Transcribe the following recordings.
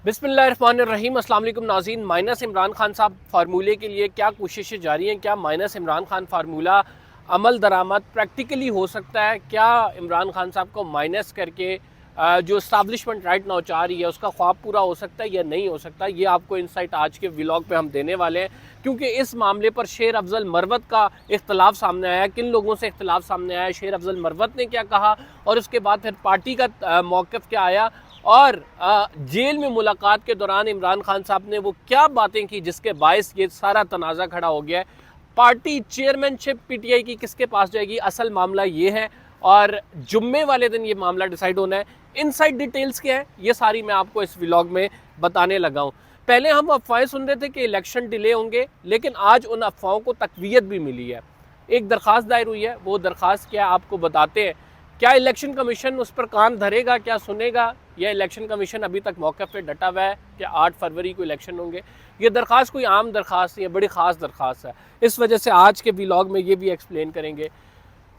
बिस्मिल्लाहिर्रहमानिर्रहीम। अस्सलाम वालेकुम नाज़रीन। माइनस इमरान खान साहब फार्मूले के लिए क्या कोशिशें जारी हैं? क्या माइनस इमरान खान फार्मूला अमल दरामद प्रैक्टिकली हो सकता है? क्या इमरान खान साहब को माइनस करके जो इस्टाब्लिशमेंट राइट नाउ चाह रही है उसका ख्वाब पूरा हो सकता है या नहीं हो सकता? ये आपको इंसाइट आज के व्लॉग पे हम देने वाले हैं, क्योंकि इस मामले पर शेर अफजल मरवत का इख्तलाफ सामने आया। किन लोगों से इख्तलाफ सामने आया, शेर अफजल मरवत ने क्या कहा और उसके बाद फिर पार्टी का मौक़िफ़ क्या आया, और जेल में मुलाकात के दौरान इमरान खान साहब ने वो क्या बातें की जिसके बायस ये सारा तनाज़ा खड़ा हो गया है। पार्टी चेयरमैनशिप पीटीआई की किसके पास जाएगी, असल मामला ये है, और जुम्मे वाले दिन ये मामला डिसाइड होना है। इनसाइड डिटेल्स क्या है ये सारी मैं आपको इस व्लॉग में बताने लगा हूँ। पहले हम अफवाहें सुन रहे थे कि इलेक्शन डिले होंगे, लेकिन आज उन अफवाहों को तक़वियत भी मिली है। एक दरख्वास्त दायर हुई है, वो दरख्वास्त क्या आपको बताते हैं। क्या इलेक्शन कमीशन उस पर कान धरेगा, क्या सुनेगा, या इलेक्शन कमीशन अभी तक मौके पे डटा हुआ है कि 8 फरवरी को इलेक्शन होंगे? ये दरख्वास्त कोई आम दरख्वास्त नहीं है, बड़ी ख़ास दरख्वास्त है। इस वजह से आज के व्लॉग में ये भी एक्सप्लेन करेंगे।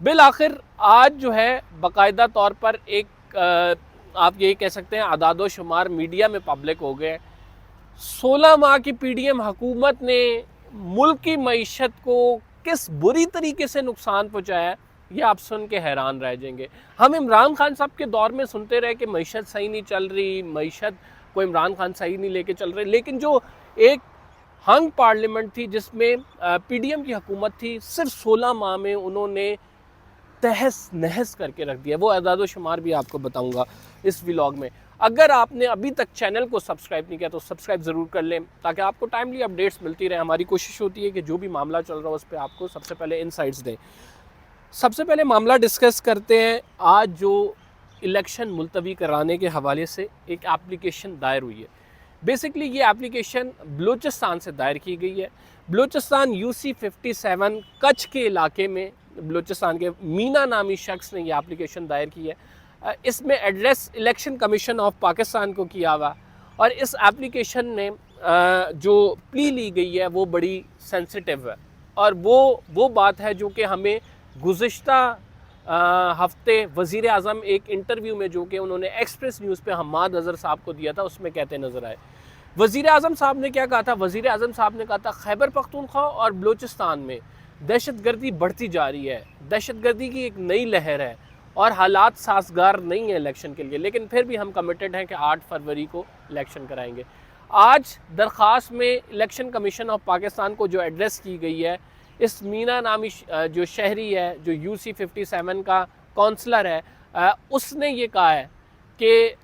बिल आखिर आज जो है बाकायदा तौर पर एक आप यही कह सकते हैं अदादो शुमार मीडिया में पब्लिक हो गए। 16 माह की पीडीएम हुकूमत ने मुल्क की मईशत को किस बुरी तरीके से नुकसान पहुँचाया है, ये आप सुन के हैरान रह जाएंगे। हम इमरान खान साहब के दौर में सुनते रहे कि मईशत सही नहीं चल रही, मईशत को इमरान खान सही नहीं लेके चल रहे, लेकिन जो एक हंग पार्लियामेंट थी जिसमें पीडीएम की हुकूमत थी, सिर्फ 16 माह में उन्होंने तहस नहस करके रख दिया। वो अदादो शुमार भी आपको बताऊंगा इस व्लॉग में। अगर आपने अभी तक चैनल को सब्सक्राइब नहीं किया तो सब्सक्राइब ज़रूर कर लें, ताकि आपको टाइमली अपडेट्स मिलती रहे। हमारी कोशिश होती है कि जो भी मामला चल रहा हो उस पर आपको सबसे पहले इनसाइट्स दें। सबसे पहले मामला डिस्कस करते हैं। आज जो इलेक्शन मुलतवी कराने के हवाले से एक एप्लीकेशन दायर हुई है। बेसिकली ये एप्लीकेशन बलूचिस्तान से दायर की गई है। बलूचिस्तान UC 57 कच्छ के इलाके में बलूचिस्तान के मीना नामी शख्स ने ये एप्लीकेशन दायर की है। इसमें address election commission of Pakistan को किया हुआ, और इस एप्लीकेशन में जो प्ली ली गई है वो बड़ी सेंसिटिव है, और वो बात है जो कि हमें गुज़िश्ता हफ्ते वज़ीर आज़म एक इंटरव्यू में जो कि उन्होंने एक्सप्रेस न्यूज़ पे हम्माद अज़हर साहब को दिया था उसमें कहते नज़र आए। वज़ीर आज़म साहब ने क्या कहा था? वज़ीर आज़म साहब ने कहा था खैबर पख्तूनख्वा और बलूचिस्तान में दहशतगर्दी बढ़ती जा रही है, दहशतगर्दी की एक नई लहर है और हालात साजगार नहीं है इलेक्शन के लिए, लेकिन फिर भी हम कमिटेड हैं कि 8 फरवरी को इलेक्शन कराएंगे। आज दरख्वास्त में इलेक्शन कमीशन ऑफ पाकिस्तान को जो एड्रेस की गई है, इस मीना नामी जो शहरी है, जो UC 57 का काउंसलर है, उसने ये कहा है कि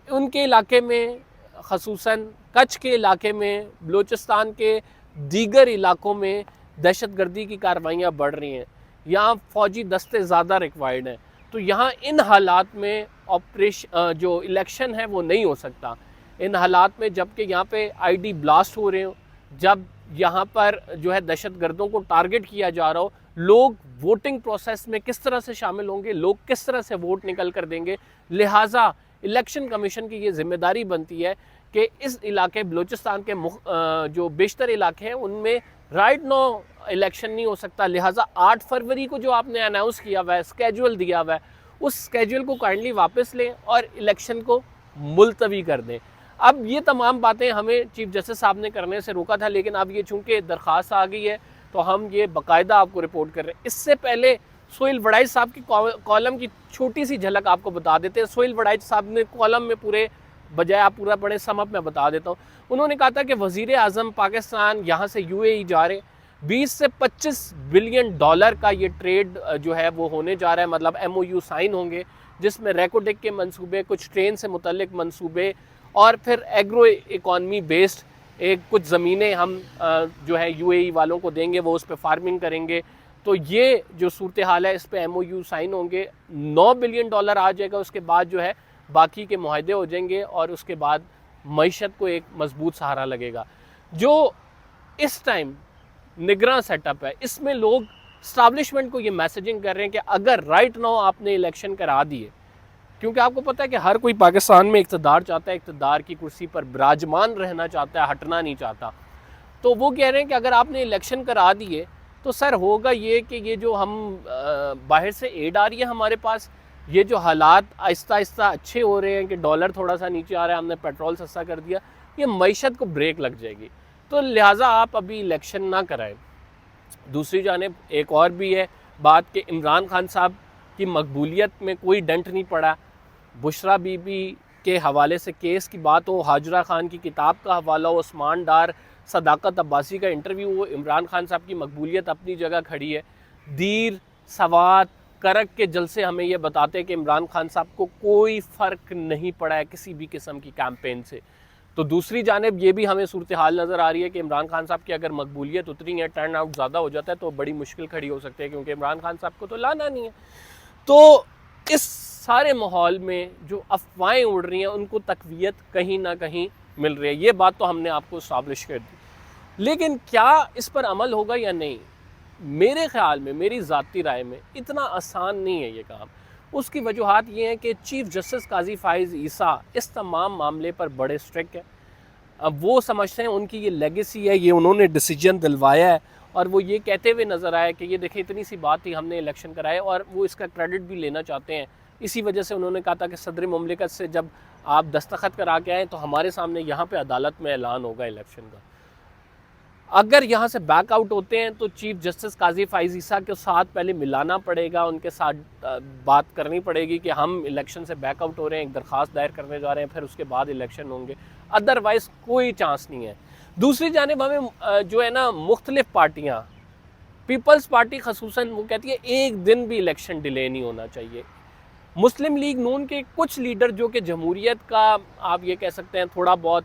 उनके इलाके में, ख़ुसूसन कच्छ के इलाके में, बलूचिस्तान के दीगर इलाकों में दहशतगर्दी की कार्रवाइयाँ बढ़ रही हैं। यहाँ फ़ौजी दस्ते ज़्यादा रिक्वायर्ड हैं, तो यहाँ इन हालात में ऑपरेशन जो इलेक्शन है वो नहीं हो सकता। इन हालात में जबकि यहाँ पे ID ब्लास्ट हो रहे हो, जब यहाँ पर जो है दहशतगर्दों को टारगेट किया जा रहा हो, लोग वोटिंग प्रोसेस में किस तरह से शामिल होंगे, लोग किस तरह से वोट निकल कर देंगे। लिहाजा इलेक्शन कमीशन की ये जिम्मेदारी बनती है कि इस इलाके बलूचिस्तान के जो बेशतर इलाके हैं उनमें राइट नो इलेक्शन नहीं हो सकता। लिहाजा 8 फरवरी को जो आपने अनाउंस किया हुआ है, स्केड्यूल दिया हुआ है, उस स्केड्यूल को काइंडली वापस लें और इलेक्शन को मुलतवी कर दें। अब ये तमाम बातें हमें चीफ जस्टिस साहब ने करने से रोका था, लेकिन अब ये चूँकि दरख्वास्त आ गई है तो हम ये बाकायदा आपको रिपोर्ट कर रहे हैं। इससे पहले सोहेल वड़ाइच साहब की कॉलम की छोटी सी झलक आपको बता देते हैं। सोहेल वड़ाइच साहब ने कॉलम में पूरे बजाय आप पूरा पढ़े, समअप में बता देता हूँ। उन्होंने कहा था कि वज़ीर आज़म पाकिस्तान यहाँ से UAE जा रहे, 20 से 25 बिलियन डॉलर का ये ट्रेड जो है वो होने जा रहा है। मतलब MOU साइन होंगे जिसमें रेकोडेक के मंसूबे, कुछ ट्रेन से मुतल्लिक मंसूबे, और फिर एग्रो इकॉनमी बेस्ड कुछ ज़मीनें हम जो है UAE वालों को देंगे, वो उस पर फार्मिंग करेंगे। तो ये जो सूरत हाल है, इस पे MOU साइन होंगे, 9 बिलियन डॉलर आ जाएगा। उसके बाद जो है बाकी के मुआहदे हो जाएंगे और उसके बाद मईशत को एक मजबूत सहारा लगेगा। जो इस टाइम निगरान सेटअप है, इसमें लोग इस्टाब्लिशमेंट को ये मैसेजिंग कर रहे हैं कि अगर राइट नाउ आपने इलेक्शन करा दिए, क्योंकि आपको पता है कि हर कोई पाकिस्तान में इक़्तिदार चाहता है, इक़्तिदार की कुर्सी पर विराजमान रहना चाहता है, हटना नहीं चाहता। तो वो कह रहे हैं कि अगर आपने इलेक्शन करा दिए तो सर होगा ये कि ये जो हम बाहर से एड आ रही है हमारे पास, ये जो हालात आहिस्ता आहिस्ता अच्छे हो रहे हैं कि डॉलर थोड़ा सा नीचे आ रहा है, हमने पेट्रोल सस्ता कर दिया, ये मईशत को ब्रेक लग जाएगी। तो लिहाजा आप अभी इलेक्शन ना कराएं। दूसरी जानिब एक और भी है बात कि इमरान खान साहब की मकबूलियत में कोई डेंट नहीं पड़ा। बुशरा बीबी के हवाले से केस की बात हो, हाजरा खान की किताब का हवाला हो, उस्मान डार, सदाकत अब्बासी का इंटरव्यू हो, इमरान खान साहब की मकबूलियत अपनी जगह खड़ी है। दीर सवात करक के जलसे हमें ये बताते हैं कि इमरान खान साहब को कोई फ़र्क नहीं पड़ा है किसी भी किस्म की कैंपेन से। तो दूसरी जानिब ये भी हमें सूरत हाल नज़र आ रही है कि इमरान खान साहब की अगर मकबूलियत उतरी है, टर्न आउट ज़्यादा हो जाता है तो बड़ी मुश्किल खड़ी हो सकती है, क्योंकि इमरान खान साहब को तो लाना नहीं है। तो इस सारे माहौल में जो अफवाहें उड़ रही हैं उनको तकवीत कहीं ना कहीं मिल रही है। ये बात तो हमने आपको इस्टाब्लिश कर दी, लेकिन क्या इस पर अमल होगा या नहीं, मेरे ख़्याल में, मेरी ज़ाती राय में इतना आसान नहीं है ये काम। उसकी वजूहात ये हैं कि चीफ़ जस्टिस काजी फ़ाइज़ ईसा इस तमाम मामले पर बड़े स्ट्रिक्ट हैं। अब वो समझते हैं उनकी ये लेगेसी है, ये उन्होंने डिसीजन दिलवाया है, और वो ये कहते हुए नज़र आए कि ये देखें इतनी सी बात थी, हमने इलेक्शन कराए, और वो इसका क्रेडिट भी लेना चाहते हैं। इसी वजह से उन्होंने कहा था कि सदर मुमलिकत से जब आप दस्तखत करा के आएँ तो हमारे सामने यहाँ पे अदालत में ऐलान होगा इलेक्शन का। अगर यहाँ से बैक आउट होते हैं तो चीफ जस्टिस काजी फ़ाइज़ ईसा के साथ पहले मिलाना पड़ेगा, उनके साथ बात करनी पड़ेगी कि हम इलेक्शन से बैक आउट हो रहे हैं, एक दरख्वास्त दायर करने जा रहे हैं, फिर उसके बाद इलेक्शन होंगे, अदरवाइज़ कोई चांस नहीं है। दूसरी जानिब हमें जो है ना मुख्तलिफ पार्टियाँ, पीपल्स पार्टी खसूसन वो कहती है एक दिन भी इलेक्शन डिले नहीं होना चाहिए। मुस्लिम लीग नून के कुछ लीडर जो कि जमहूरियत का आप ये कह सकते हैं थोड़ा बहुत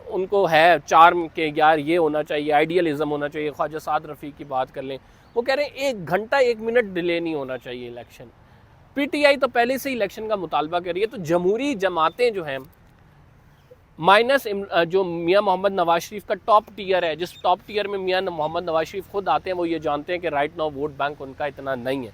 उनको है चार्म के यार ये होना चाहिए, आइडियलिज़म होना चाहिए, ख्वाजा साद रफ़ीक की बात कर लें, वो कह रहे हैं 1 घंटा 1 मिनट डिले नहीं होना चाहिए इलेक्शन। पीटीआई तो पहले से ही इलेक्शन का मुतालबा कर रही है। तो जमहूरी जमातें जो हैं माइनस जो मियाँ मोहम्मद नवाज शरीफ का टॉप टियर है, जिस टॉप टियर में मियाँ मोहम्मद नवाज शरीफ खुद आते हैं, वो ये जानते हैं कि राइट नाउ वोट बैंक उनका इतना नहीं है,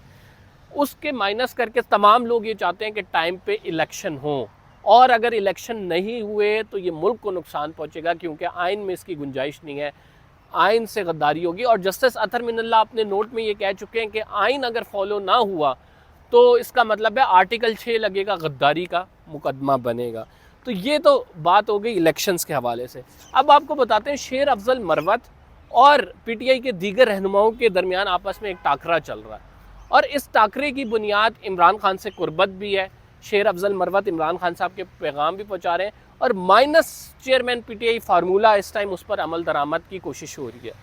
उसके माइनस करके तमाम लोग ये चाहते हैं कि टाइम पे इलेक्शन हो, और अगर इलेक्शन नहीं हुए तो ये मुल्क को नुकसान पहुंचेगा, क्योंकि आइन में इसकी गुंजाइश नहीं है, आइन से गद्दारी होगी। और जस्टिस अतर मिनल्ला अपने नोट में ये कह चुके हैं कि आइन अगर फॉलो ना हुआ तो इसका मतलब है आर्टिकल 6 लगेगा, गद्दारी का मुकदमा बनेगा। तो ये तो बात हो गई इलेक्शंस के हवाले से। अब आपको बताते हैं शेर अफजल मरवत और पीटीआई के दीगर रहनुमाओं के दरमियान आपस में एक टाकरा चल रहा है, और इस टाकरे की बुनियाद इमरान खान से कुर्बत भी है। शेर अफजल मरवत इमरान खान साहब के पैगाम भी पहुँचा रहे हैं, और माइनस चेयरमैन पीटीआई फार्मूला इस टाइम उस पर अमल दरामद की कोशिश हो रही है।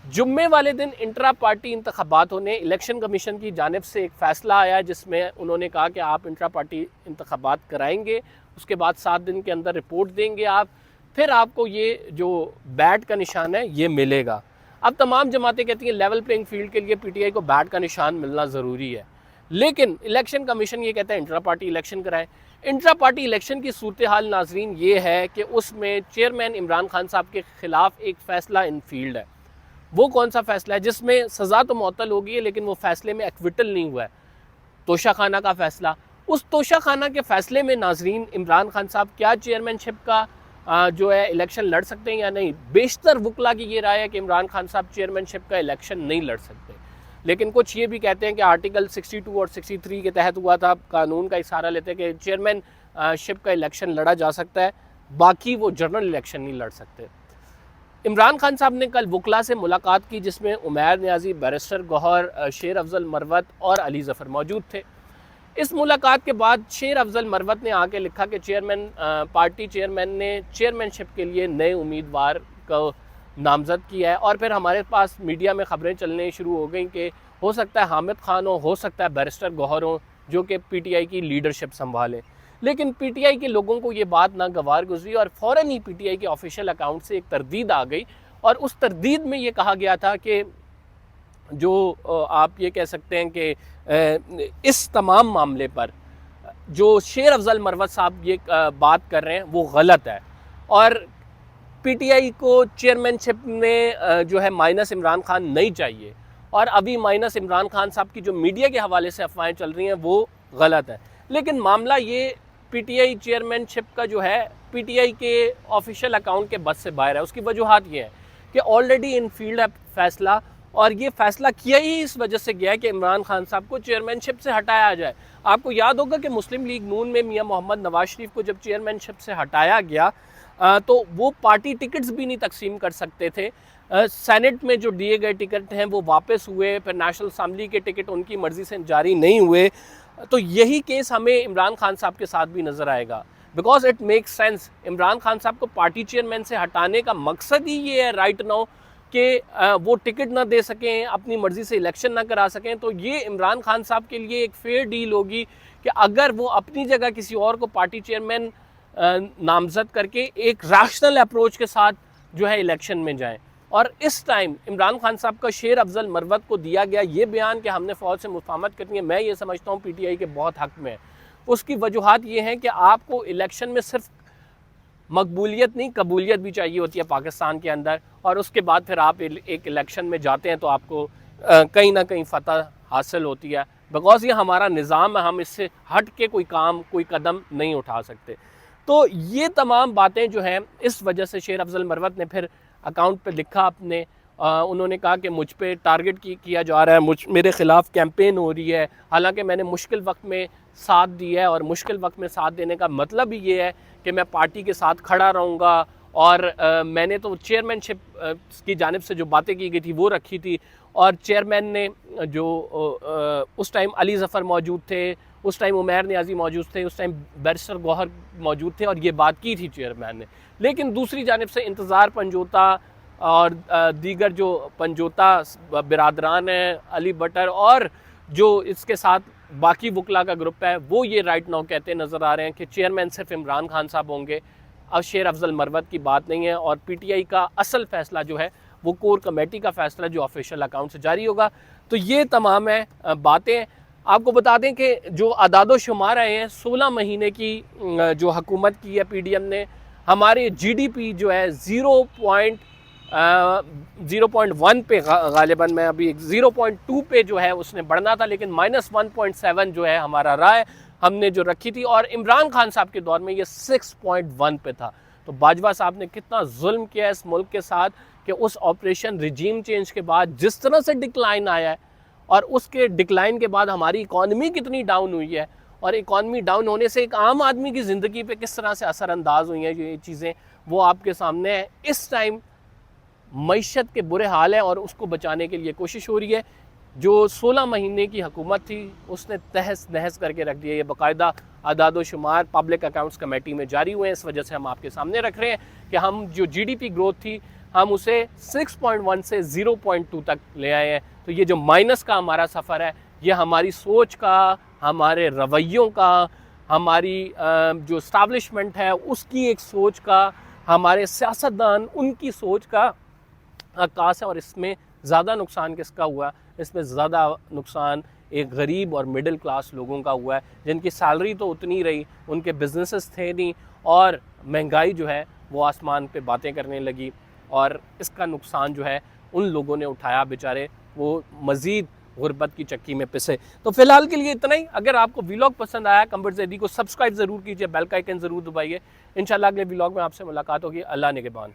जुम्मे वाले दिन इंट्रा पार्टी इंतखाबात होने, इलेक्शन कमीशन की जानिब से एक फ़ैसला आया जिसमें उन्होंने कहा कि आप इंट्रा पार्टी इंतखाबात कराएंगे, उसके बाद 7 दिन के अंदर रिपोर्ट देंगे आप, फिर आपको ये जो बैट का निशान है ये मिलेगा। अब तमाम जमातें कहती हैं लेवल प्लेइंग फील्ड के लिए पीटीआई को बैट का निशान मिलना ज़रूरी है, लेकिन इलेक्शन कमीशन ये कहता है इंट्रा पार्टी इलेक्शन कराएं। इंट्रा पार्टी इलेक्शन की सूरत हाल नाजरीन ये है कि उसमें चेयरमैन इमरान खान साहब के ख़िलाफ़ एक फ़ैसला इन फील्ड है। वो कौन सा फ़ैसला है जिसमें सज़ा तो मुअत्तल हो गई है, लेकिन वो फ़ैसले में एक्विटल नहीं हुआ है, तोशा खाना का फ़ैसला। उस तोशा खाना के फ़ैसले में नाजरीन इमरान खान साहब क्या चेयरमैनशिप का जो है इलेक्शन लड़ सकते हैं या नहीं। बेशतर वकला की ये राय है कि इमरान खान साहब चेयरमैनशिप का इलेक्शन नहीं लड़ सकते, लेकिन कुछ ये भी कहते हैं कि आर्टिकल 62 और 63 के तहत हुआ था, कानून का इशारा लेते हैं कि चेयरमैनशिप का इलेक्शन लड़ा जा सकता है, बाकी वो जनरल इलेक्शन नहीं लड़ सकते। इमरान खान साहब ने कल वकला से मुलाकात की जिसमें उमैर न्याजी, बैरिस्टर गौहर, शेर अफजल मरवत और अली ज़फ़र मौजूद थे। इस मुलाकात के बाद शेर अफजल मरवत ने आके लिखा कि पार्टी चेयरमैन ने चेयरमैनशिप के लिए नए उम्मीदवार को नामज़द किया है, और फिर हमारे पास मीडिया में ख़बरें चलने शुरू हो गई कि हो सकता है हामिद खान हो सकता है बैरिस्टर गौहर हो, जो कि पीटीआई की लीडरशिप संभालें। लेकिन पीटीआई के लोगों को ये बात नागवार गुजरी और फ़ौरन ही पीटीआई के ऑफिशियल अकाउंट से एक तरदीद आ गई, और उस तरदीद में ये कहा गया था कि जो आप ये कह सकते हैं कि इस तमाम मामले पर जो शेर अफजल मरवत साहब ये बात कर रहे हैं वो गलत है, और पीटीआई को चेयरमैनशिप में जो है माइनस इमरान खान नहीं चाहिए, और अभी माइनस इमरान खान साहब की जो मीडिया के हवाले से अफवाहें चल रही हैं वो गलत है। लेकिन मामला ये पीटीआई चेयरमैनशिप का जो है पीटीआई के ऑफिशियल अकाउंट के बस से बाहर है। उसकी वजूहत ये है कि ऑलरेडी इन फील्ड है फैसला, और ये फैसला किया ही इस वजह से गया कि इमरान खान साहब को चेयरमैनशिप से हटाया जाए। आपको याद होगा कि मुस्लिम लीग नून में मियां मोहम्मद नवाज शरीफ को जब चेयरमैनशिप से हटाया गया तो वो पार्टी टिकट्स भी नहीं तकसीम कर सकते थे। सेनेट में जो दिए गए टिकट हैं वो वापस हुए, फिर नेशनल असम्बली के टिकट उनकी मर्ज़ी से जारी नहीं हुए। तो यही केस हमें इमरान खान साहब के साथ भी नज़र आएगा, because it makes sense. Imran Khan साहब को पार्टी चेयरमैन से हटाने का मकसद ही ये है राइट नाउ कि वो टिकट ना दे सकें, अपनी मर्ज़ी से इलेक्शन ना करा सकें। तो ये इमरान खान साहब के लिए एक फेयर डील होगी कि अगर वो अपनी जगह किसी और को पार्टी चेयरमैन नामजद करके एक रैशनल अप्रोच के साथ जो है इलेक्शन में जाएं। और इस टाइम इमरान खान साहब का शेर अफजल मरवत को दिया गया ये बयान कि हमने फ़ौज से मुफाहमत करनी है, मैं ये समझता हूँ PTI के बहुत हक़ में है। उसकी वजूहात ये हैं कि आपको इलेक्शन में सिर्फ मकबूलियत नहीं, कबूलियत भी चाहिए होती है पाकिस्तान के अंदर, और उसके बाद फिर आप एक इलेक्शन में जाते हैं तो आपको कहीं ना कहीं फ़तह हासिल होती है। बिकॉज ये हमारा निज़ाम है, हम इससे हट के कोई काम, कोई कदम नहीं उठा सकते। तो ये तमाम बातें जो हैं, इस वजह से शेर अफजल मरवत ने फिर अकाउंट पे लिखा अपने, उन्होंने कहा कि मुझ पे टारगेट किया जा रहा है, मेरे ख़िलाफ़ कैंपेन हो रही है। हालांकि मैंने मुश्किल वक्त में साथ दिया है, और मुश्किल वक्त में साथ देने का मतलब ही ये है कि मैं पार्टी के साथ खड़ा रहूँगा। और मैंने तो चेयरमैनशिप की जानिब से जो बातें की गई थी वो रखी थी, और चेयरमैन ने जो उस टाइम अली ज़फ़र मौजूद थे, उस टाइम उमैर नियाज़ी मौजूद थे, उस टाइम बैरिस्टर गौहर मौजूद थे, और ये बात की थी चेयरमैन ने। लेकिन दूसरी जानिब से इंतज़ार पंजोता और दीगर जो पंजोता बिरादरान हैं, अली बटर और जो इसके साथ बाकी वकला का ग्रुप है, वो ये राइट नाउ कहते नज़र आ रहे हैं कि चेयरमैन सिर्फ इमरान खान साहब होंगे, अब शेर अफजल मरवत की बात नहीं है। और PTI का असल फ़ैसला जो है वो कोर कमेटी का फ़ैसला जो ऑफिशियल अकाउंट से जारी होगा। तो ये तमाम है बातें। आपको बता दें कि जो अदाद शुमार आए हैं 16 महीने की जो हुकूमत की है PDM ने, हमारे GDP जो है 0.1 पे गालिबन, मैं अभी 0.2 पे जो है उसने बढ़ना था, लेकिन -1.7 जो है हमारा राय हमने जो रखी थी, और इमरान खान साहब के दौर में ये 6.1 पे था। तो बाजवा साहब ने कितना जुल्म किया इस मुल्क के साथ कि उस ऑपरेशन रिजीम चेंज के बाद जिस तरह से डिक्लाइन आया है, और उसके डिक्लाइन के बाद हमारी इकॉनमी कितनी डाउन हुई है, और इकॉनमी डाउन होने से एक आम आदमी की ज़िंदगी पे किस तरह से असरअंदाज हुई हैं ये चीज़ें, वो आपके सामने है। इस टाइम मईशत के बुरे हाल है और उसको बचाने के लिए कोशिश हो रही है। जो 16 महीने की हुकूमत थी उसने तहस नहस करके रख दिया। ये बाकायदा अदाद शुमार पब्लिक अकाउंट्स कमेटी में जारी हुए हैं, इस वजह से हम आपके सामने रख रहे हैं कि हम जो GDP ग्रोथ थी हम उसे 6.1 से 0.2 तक ले आए हैं। तो ये जो माइनस का हमारा सफ़र है, ये हमारी सोच का, हमारे रवैयों का, हमारी जो इस्टेब्लिशमेंट है उसकी एक सोच का, हमारे सियासतदान उनकी सोच का अक्कास है। और इसमें ज़्यादा नुकसान किसका हुआ? इसमें ज़्यादा नुकसान एक गरीब और मिडिल क्लास लोगों का हुआ है, जिनकी सैलरी तो उतनी रही, उनके बिजनेसेस थे नहीं, और महंगाई जो है वो आसमान पे बातें करने लगी, और इसका नुकसान जो है उन लोगों ने उठाया बेचारे, वो मज़ीद गुर्बत की चक्की में पिसे। तो फ़िलहाल के लिए इतना ही। अगर आपको व्लॉग पसंद आया, कंबर ज़ैदी को सब्सक्राइब ज़रूर कीजिए, बेल का आइकन ज़रूर दबाइए। इंशाल्लाह अगले व्लॉग में आपसे मुलाकात होगी। अल्लाह निगहबान।